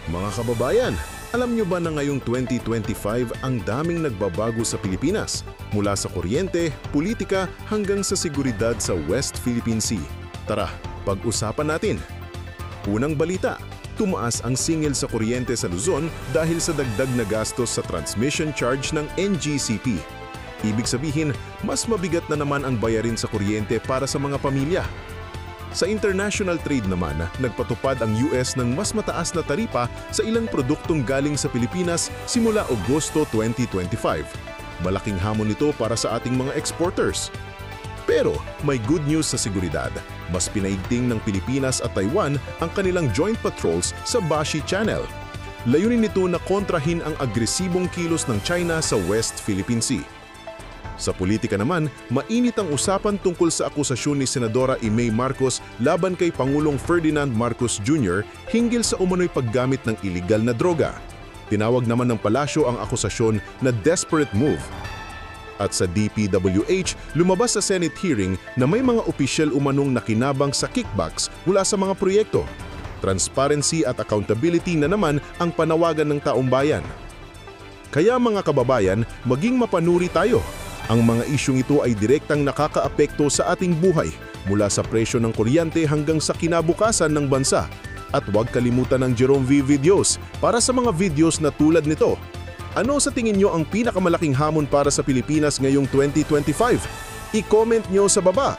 Mga kababayan, alam nyo ba na ngayong 2025 ang daming nagbabago sa Pilipinas? Mula sa kuryente, politika hanggang sa seguridad sa West Philippine Sea. Tara, pag-usapan natin. Unang balita, tumaas ang singil sa kuryente sa Luzon dahil sa dagdag na gastos sa transmission charge ng NGCP. Ibig sabihin, mas mabigat na naman ang bayarin sa kuryente para sa mga pamilya. Sa international trade naman, nagpatupad ang US ng mas mataas na taripa sa ilang produktong galing sa Pilipinas simula Agosto 2025. Malaking hamon ito para sa ating mga exporters. Pero may good news sa seguridad. Mas pinaigting ng Pilipinas at Taiwan ang kanilang joint patrols sa Bashi Channel. Layunin nito na kontrahin ang agresibong kilos ng China sa West Philippine Sea. Sa politika naman, mainit ang usapan tungkol sa akusasyon ni Senadora Imay Marcos laban kay Pangulong Ferdinand Marcos Jr. hinggil sa umano'y paggamit ng iligal na droga. Tinawag naman ng palasyo ang akusasyon na desperate move. At sa DPWH, lumabas sa Senate hearing na may mga opisyal umanong nakinabang sa kickbacks mula sa mga proyekto. Transparency at accountability na naman ang panawagan ng taong bayan. Kaya mga kababayan, maging mapanuri tayo. Ang mga isyong ito ay direktang nakakaapekto sa ating buhay, mula sa presyo ng kuryente hanggang sa kinabukasan ng bansa. At huwag kalimutan ng Jerome V videos para sa mga videos na tulad nito. Ano sa tingin nyo ang pinakamalaking hamon para sa Pilipinas ngayong 2025? I-comment nyo sa baba.